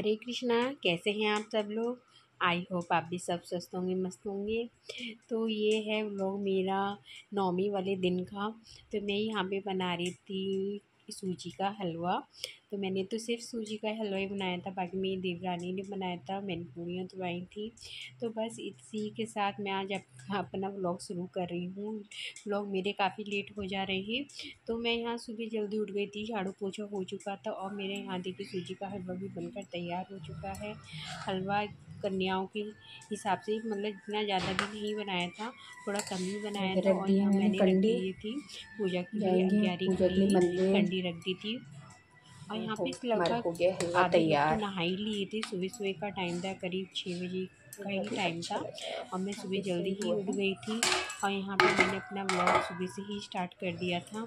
हरे कृष्णा। कैसे हैं आप सब लोग? आई होप आप भी सब स्वस्थ होंगे, मस्त होंगे। तो ये है व्लॉग मेरा नौमी वाले दिन का। तो मैं यहाँ पे बना रही थी सूजी का हलवा। तो मैंने तो सिर्फ सूजी का हलवा ही बनाया था, बाकी मेरी देवरानी ने बनाया था, मैंने पूड़ियाँ तोड़ाई थी। तो बस इसी के साथ मैं आज अपना व्लॉग शुरू कर रही हूँ। व्लॉग मेरे काफ़ी लेट हो जा रहे हैं। तो मैं यहाँ सुबह जल्दी उठ गई थी, झाड़ू पोछा हो चुका था और मेरे यहाँ देखिए सूजी का हलवा भी बनकर तैयार हो चुका है। हलवा कन्याओं के हिसाब से मतलब इतना ज़्यादा भी नहीं बनाया था, थोड़ा कम ही बनाया था। और यहाँ मैंने रख दी थी पूजा के लिए, 11 के लिए कंडी रख दी थी। और यहाँ पे लगभग आधे लोग तो नहा ही लिए थे। सुबह सुबह का टाइम था, करीब 6 बजे का ही टाइम था और मैं सुबह जल्दी ही उठ गई थी। और यहाँ पे मैंने अपना व्लॉग सुबह से ही स्टार्ट कर दिया था।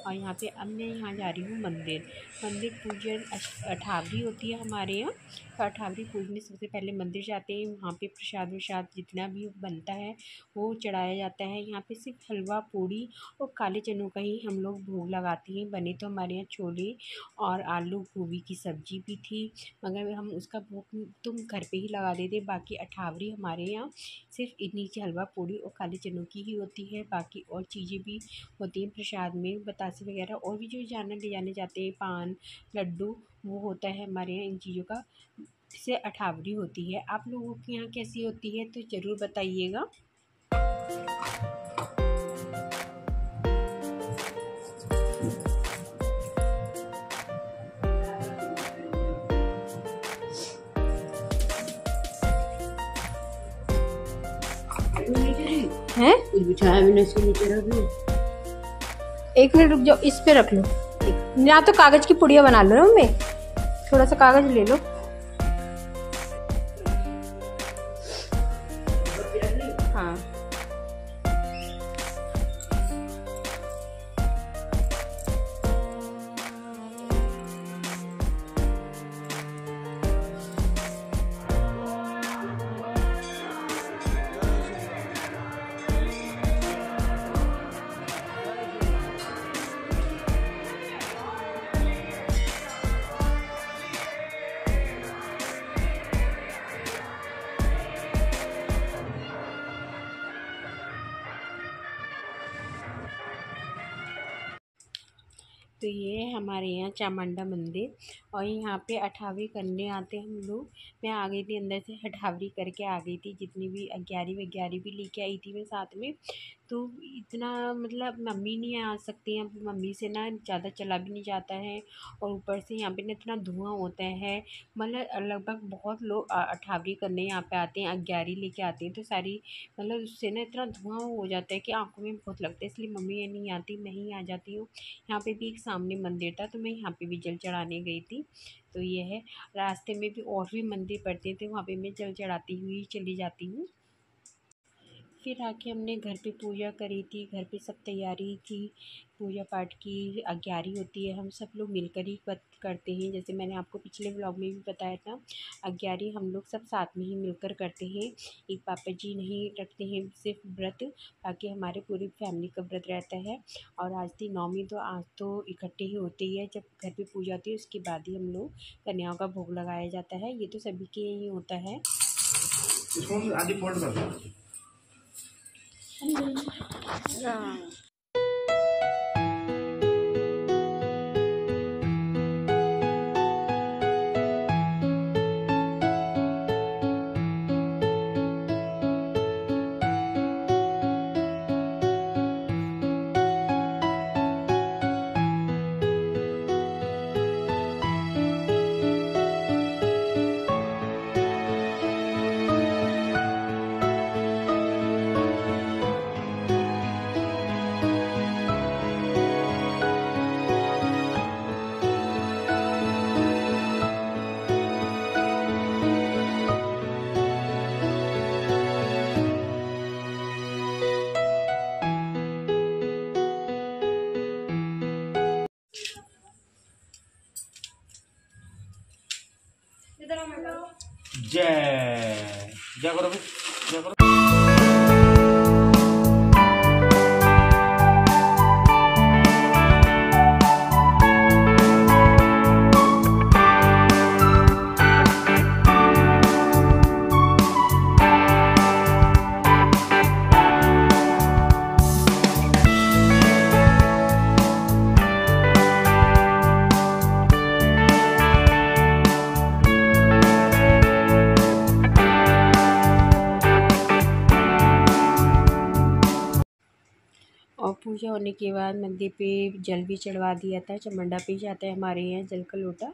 और यहाँ पे अब मैं यहाँ जा रही हूँ मंदिर पूजन। अठावरी होती है हमारे यहाँ, तो अठावरी पूजने सबसे पहले मंदिर जाते हैं। वहाँ पे प्रसाद वसाद जितना भी बनता है वो चढ़ाया जाता है। यहाँ पे सिर्फ हलवा पूड़ी और काले चनों का ही हम लोग भोग लगाते हैं। बने तो हमारे यहाँ छोले और आलू गोभी की सब्जी भी थी, मगर हम उसका भोग तो घर पे ही लगा देते। बाकी अठावरी हमारे यहाँ सिर्फ इन्हीं की हलवा पूड़ी और काले चनों की ही होती है। बाकी और चीज़ें भी होती हैं प्रसाद में, बतासे वगैरह और भी जो ले जाने जाते हैं, पान लड्डू, वो होता है हमारे यहाँ। इन चीज़ों का से अठावरी होती है। आप लोगों के यहाँ कैसी होती है तो ज़रूर बताइएगा। हैं कुछ बिछाया मैंने इसके नीचे रख लो। 1 मिनट रुक जाओ, इस पे रख लो। या तो कागज की पुड़िया बना लो ना मम्मी, थोड़ा सा कागज ले लो। हाँ तो ये है हमारे यहाँ चामुंडा मंदिर और यहाँ पे अठावरी करने आते हैं हम लोग। मैं आ गई थी अंदर से, अठावरी करके आ गई थी। जितनी भी 11 भी लेके आई थी मैं साथ में। तो इतना मतलब मम्मी नहीं आ सकती हैं, मम्मी से ना ज़्यादा चला भी नहीं जाता है। और ऊपर से यहाँ पे ना इतना धुआं होता है, मतलब लगभग बहुत लोग अठावरी करने यहाँ पे आते हैं, 11 लेके आते हैं। तो सारी मतलब उससे ना इतना धुआं हो जाता है कि आंखों में बहुत लगता है, इसलिए मम्मी ये नहीं आती, मैं ही आ जाती हूँ। यहाँ पे भी एक सामने मंदिर था, तो मैं यहाँ पे भी जल चढ़ाने गई थी। तो ये है, रास्ते में भी और भी मंदिर पड़ते थे, वहाँ पे मैं जल चढ़ाती हुई चली जाती हूँ। फिर आके हमने घर पे पूजा करी थी, घर पे सब तैयारी थी पूजा पाठ की। 11 होती है, हम सब लोग मिलकर ही करते हैं। जैसे मैंने आपको पिछले व्लॉग में भी बताया था, 11 हम लोग सब साथ में ही मिलकर करते हैं। एक पापा जी नहीं रखते हैं सिर्फ व्रत, बाकी हमारे पूरी फैमिली का व्रत रहता है। और आज थी नौमी, तो आज तो इकट्ठे ही होते ही है। जब घर पे पूजा होती है उसके बाद ही हम लोग कन्याओं का भोग लगाया जाता है। ये तो सभी के यही होता है। आधी फोल्ड कर दो। जय जय करो, जय करो। पूजा होने के बाद मंदिर पे जल भी चढ़वा दिया था। चमंडा पे जाता है हमारे यहाँ जल का लोटा,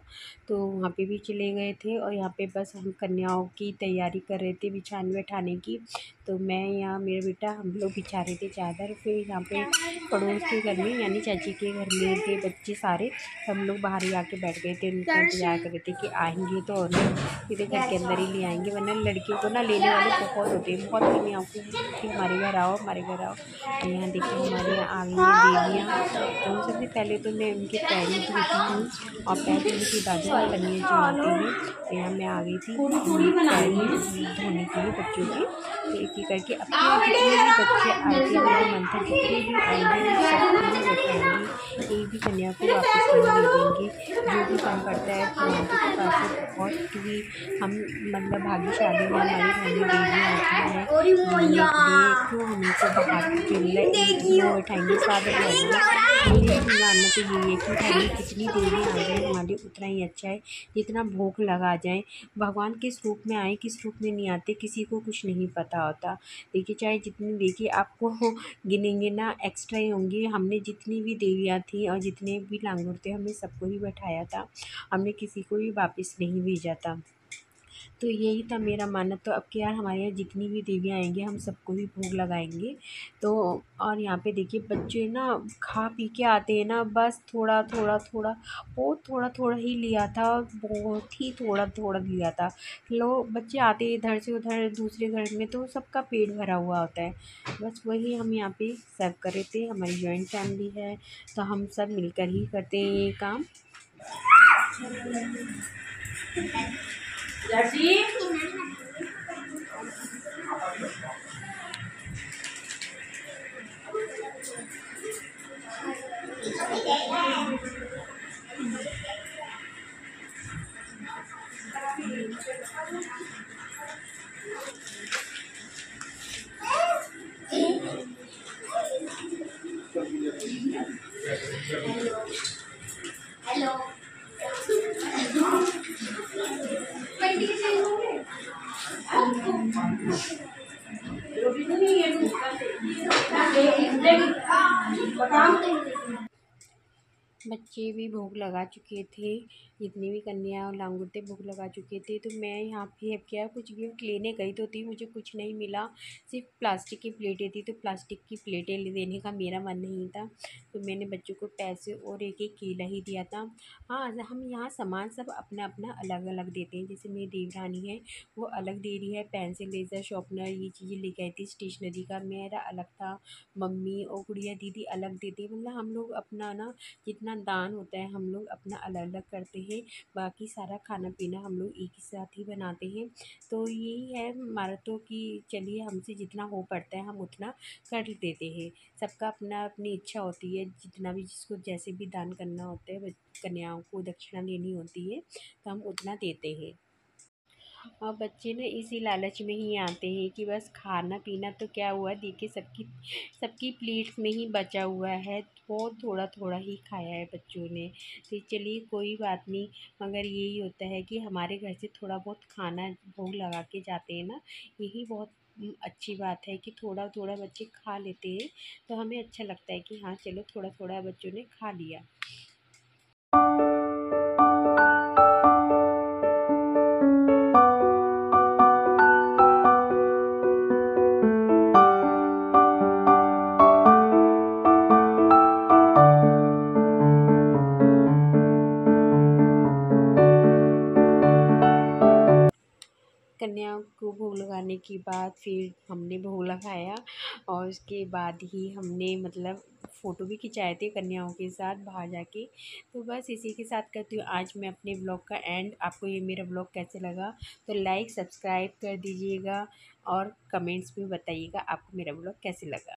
तो वहाँ पे भी चले गए थे। और यहाँ पे बस हम कन्याओं की तैयारी कर रहे थे बिछाने बैठाने की। तो मैं यहाँ मेरा बेटा हम लोग बिछा रहे थे चादर। फिर यहाँ पे पड़ोस के घर में यानी चाची के घर में के बच्चे सारे हम लोग बाहर ही आके बैठ गए थे। उनको इंतजार कर रहे थे कि आएंगे तो और सीधे घर के अंदर ही ले आएंगे, वरना लड़कियों को ना लेने वाले बहुत होते हैं, बहुत कन्याओं को कि हमारे घर आओ हमारे घर आओ। और यहाँ देखिए हमारे यहाँ आ गई हैं देवियाँ। तो सबसे पहले तो मैं उनके पैर ही धोती हूँ और पैर धोने के बाद में कन्या जो आती है। तो यहाँ मैं आ गई थी पैर धोने के लिए बच्चों के। तो एक एक करके अपने जितने भी बच्चे आए थे मेरा मन था जितने भी आएंगे सबको बैठाएंगे, एक भी कन्या को वापस नहीं दे देंगे। जो भी कम पड़ता है भगवान के कृपा से बहुत ही हम मतलब भाग्यशाली हैं, हमारे घर में देवियाँ आती हैं तो हम इनको बाहर के बैठाएंगे स्वागत करेंगे। मेरी मानना तो यही है कि घर में जितनी देवी आ जाए हमारे उतना ही अच्छा है, जितना भोग लगा जाए। भगवान किस रूप में आए किस रूप में नहीं आते किसी को कुछ नहीं पता होता। देखिए चाहे जितनी देखिए आपको गिनेंगे ना एक्स्ट्रा ही होंगी। हमने जितनी भी देवियाँ थी और जितने भी लांगुर थे हमने सबको ही बैठाया था, हमने किसी को भी वापस नहीं भेजा था। तो यही था मेरा मानना। तो अब क्या हमारे यहाँ जितनी भी देवियाँ आएंगी हम सबको भी भोग लगाएंगे। तो और यहाँ पे देखिए बच्चे ना खा पी के आते हैं ना, बस थोड़ा थोड़ा थोड़ा बहुत थोड़ा थोड़ा ही लिया था, बहुत ही थोड़ा थोड़ा लिया था। लोग बच्चे आते हैं इधर से उधर दूसरे घर में तो सबका पेट भरा हुआ होता है। बस वही हम यहाँ पे सर्व कर रहे थे। हमारी जॉइंट फैमिली है तो हम सब मिलकर ही करते हैं ये काम। बच्चे भी भोग लगा चुके थे, जितने भी कन्या और लांगुर थे भोग लगा चुके थे। तो मैं यहाँ पे अब क्या कुछ गिफ्ट लेने गई तो थी, मुझे कुछ नहीं मिला, सिर्फ प्लास्टिक की प्लेटें थी। तो प्लास्टिक की प्लेटें देने का मेरा मन नहीं था, तो मैंने बच्चों को पैसे और एक एक केला ही दिया था। हाँ हम यहाँ सामान सब अपना अपना अलग अलग देते हैं। जैसे मेरी देवरानी है वो अलग दे रही है, पेंसिल लेज़र शॉर्पनर ये चीज़ें लेके आई थी। स्टेशनरी का मेरा अलग था, मम्मी और गुड़िया दीदी अलग देती है। मतलब हम लोग अपना ना जितना दान होता है हम लोग अपना अलग अलग करते हैं, बाकी सारा खाना पीना हम लोग एक ही साथ ही बनाते हैं। तो यही है हमारा तो कि चलिए हमसे जितना हो पड़ता है हम उतना कर देते हैं। सबका अपना अपनी इच्छा होती है, जितना भी जिसको जैसे भी दान करना होता है कन्याओं को दक्षिणा लेनी होती है तो हम उतना देते हैं। और बच्चे ना इसी लालच में ही आते हैं कि बस खाना पीना। तो क्या हुआ देखिए सबकी सबकी प्लेट्स में ही बचा हुआ है, बहुत थोड़ा थोड़ा ही खाया है बच्चों ने। तो चलिए कोई बात नहीं, मगर यही होता है कि हमारे घर से थोड़ा बहुत खाना भोग लगा के जाते हैं ना, यही बहुत अच्छी बात है कि थोड़ा थोड़ा बच्चे खा लेते हैं। तो हमें अच्छा लगता है कि हाँ चलो थोड़ा थोड़ा बच्चों ने खा लिया। कन्याओं को भोग लगाने के बाद फिर हमने भोग लगाया और उसके बाद ही हमने मतलब फ़ोटो भी खिंचाए थे कन्याओं के साथ बाहर जाके। तो बस इसी के साथ करती हूँ आज मैं अपने ब्लॉग का एंड। आपको ये मेरा ब्लॉग कैसे लगा तो लाइक सब्सक्राइब कर दीजिएगा और कमेंट्स में बताइएगा आपको मेरा ब्लॉग कैसे लगा।